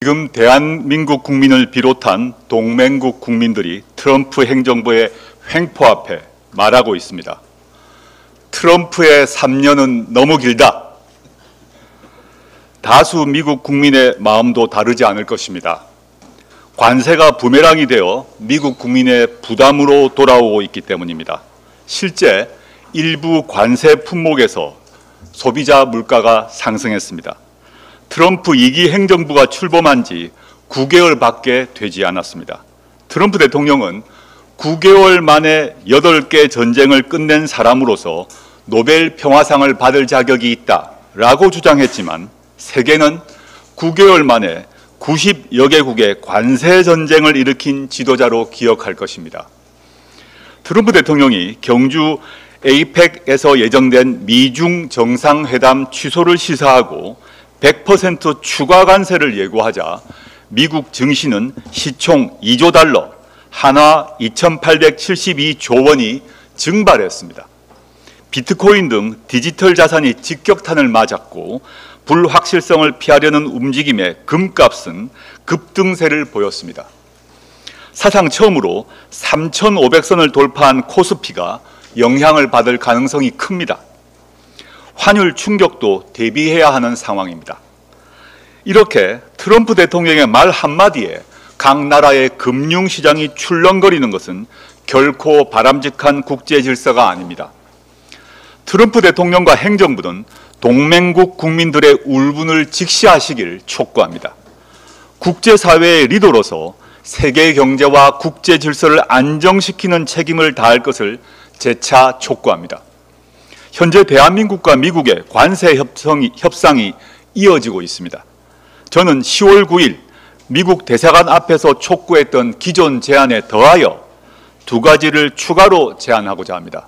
지금 대한민국 국민을 비롯한 동맹국 국민들이 트럼프 행정부의 횡포 앞에 말하고 있습니다. 트럼프의 3년은 너무 길다. 다수 미국 국민의 마음도 다르지 않을 것입니다. 관세가 부메랑이 되어 미국 국민의 부담으로 돌아오고 있기 때문입니다. 실제 일부 관세 품목에서 소비자 물가가 상승했습니다. 트럼프 2기 행정부가 출범한 지 9개월밖에 되지 않았습니다. 트럼프 대통령은 9개월 만에 8개 전쟁을 끝낸 사람으로서 노벨 평화상을 받을 자격이 있다라고 주장했지만 세계는 9개월 만에 90여 개국의 관세 전쟁을 일으킨 지도자로 기억할 것입니다. 트럼프 대통령이 경주 에이펙에서 예정된 미중 정상회담 취소를 시사하고 100% 추가 관세를 예고하자 미국 증시는 시총 2조 달러, 한화 2,872조 원이 증발했습니다. 비트코인 등 디지털 자산이 직격탄을 맞았고 불확실성을 피하려는 움직임에 금값은 급등세를 보였습니다. 사상 처음으로 3,500선을 돌파한 코스피가 영향을 받을 가능성이 큽니다. 환율 충격도 대비해야 하는 상황입니다. 이렇게 트럼프 대통령의 말 한마디에 각 나라의 금융시장이 출렁거리는 것은 결코 바람직한 국제 질서가 아닙니다. 트럼프 대통령과 행정부는 동맹국 국민들의 울분을 직시하시길 촉구합니다. 국제사회의 리더로서 세계 경제와 국제 질서를 안정시키는 책임을 다할 것을 재차 촉구합니다. 현재 대한민국과 미국의 관세 협상이 이어지고 있습니다. 저는 10월 9일 미국 대사관 앞에서 촉구했던 기존 제안에 더하여 두 가지를 추가로 제안하고자 합니다.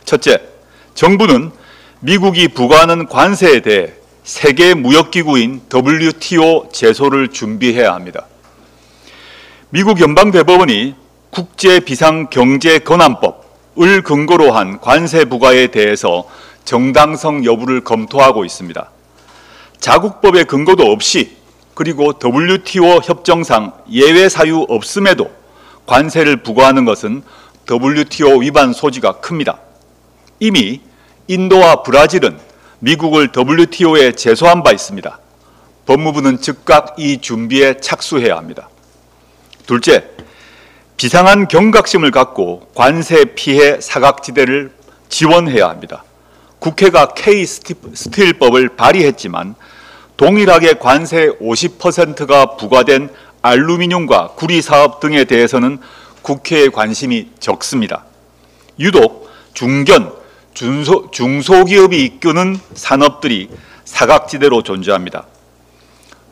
첫째, 정부는 미국이 부과하는 관세에 대해 세계 무역기구인 WTO 제소를 준비해야 합니다. 미국 연방대법원이 국제비상경제건안법을 근거로 한 관세 부과에 대해서 정당성 여부를 검토하고 있습니다. 자국법의 근거도 없이 그리고 WTO 협정상 예외 사유 없음에도 관세를 부과하는 것은 WTO 위반 소지가 큽니다. 이미 인도와 브라질은 미국을 WTO에 제소한 바 있습니다. 법무부는 즉각 이 준비에 착수해야 합니다. 둘째, 비상한 경각심을 갖고 관세 피해 사각지대를 지원해야 합니다. 국회가 K-스틸법을 발의했지만 동일하게 관세 50%가 부과된 알루미늄과 구리 사업 등에 대해서는 국회의 관심이 적습니다. 유독 중견, 중소기업이 이끄는 산업들이 사각지대로 존재합니다.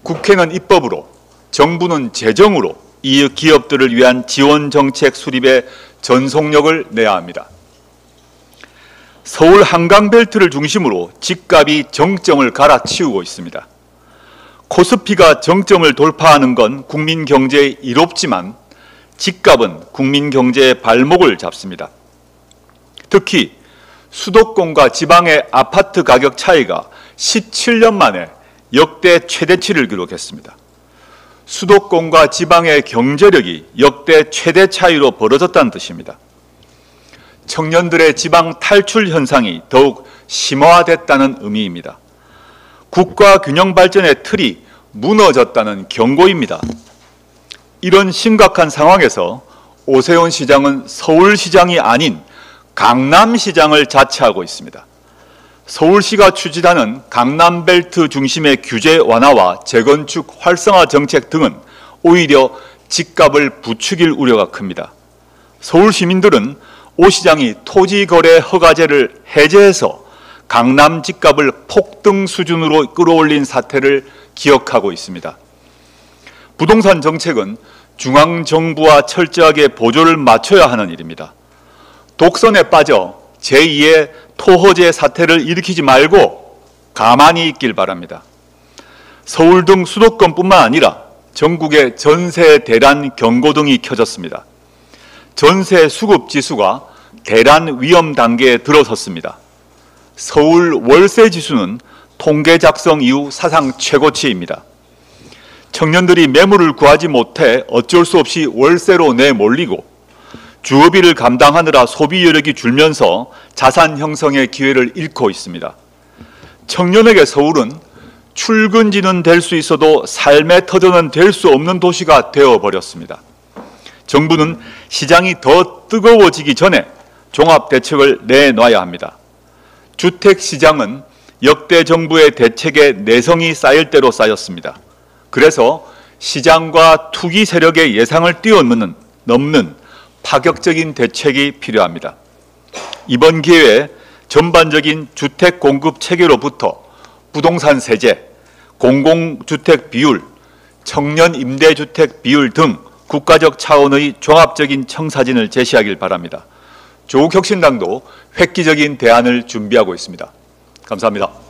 국회는 입법으로, 정부는 재정으로 이 기업들을 위한 지원 정책 수립에 전속력을 내야 합니다. 서울 한강벨트를 중심으로 집값이 정점을 갈아치우고 있습니다. 코스피가 정점을 돌파하는 건 국민 경제에 이롭지만 집값은 국민 경제의 발목을 잡습니다. 특히 수도권과 지방의 아파트 가격 차이가 17년 만에 역대 최대치를 기록했습니다. 수도권과 지방의 경제력이 역대 최대 차이로 벌어졌다는 뜻입니다. 청년들의 지방 탈출 현상이 더욱 심화됐다는 의미입니다. 국가 균형 발전의 틀이 무너졌다는 경고입니다. 이런 심각한 상황에서 오세훈 시장은 서울시장이 아닌 강남시장을 자처하고 있습니다. 서울시가 추진하는 강남벨트 중심의 규제 완화와 재건축 활성화 정책 등은 오히려 집값을 부추길 우려가 큽니다. 서울 시민들은 오 시장이 토지거래 허가제를 해제해서 강남 집값을 폭등 수준으로 끌어올린 사태를 기억하고 있습니다. 부동산 정책은 중앙정부와 철저하게 보조를 맞춰야 하는 일입니다. 독선에 빠져 제2의 토호제 사태를 일으키지 말고 가만히 있길 바랍니다. 서울 등 수도권뿐만 아니라 전국의 전세 대란 경고등이 켜졌습니다. 전세 수급 지수가 대란 위험 단계에 들어섰습니다. 서울 월세 지수는 통계 작성 이후 사상 최고치입니다. 청년들이 매물을 구하지 못해 어쩔 수 없이 월세로 내몰리고 주거비를 감당하느라 소비 여력이 줄면서 자산 형성의 기회를 잃고 있습니다. 청년에게 서울은 출근지는 될 수 있어도 삶의 터전은 될 수 없는 도시가 되어버렸습니다. 정부는 시장이 더 뜨거워지기 전에 종합대책을 내놔야 합니다. 주택시장은 역대 정부의 대책에 내성이 쌓일 대로 쌓였습니다. 그래서 시장과 투기 세력의 예상을 뛰어넘는 파격적인 대책이 필요합니다. 이번 기회에 전반적인 주택 공급 체계로부터 부동산 세제, 공공주택 비율, 청년 임대주택 비율 등 국가적 차원의 종합적인 청사진을 제시하길 바랍니다. 조국혁신당도 획기적인 대안을 준비하고 있습니다. 감사합니다.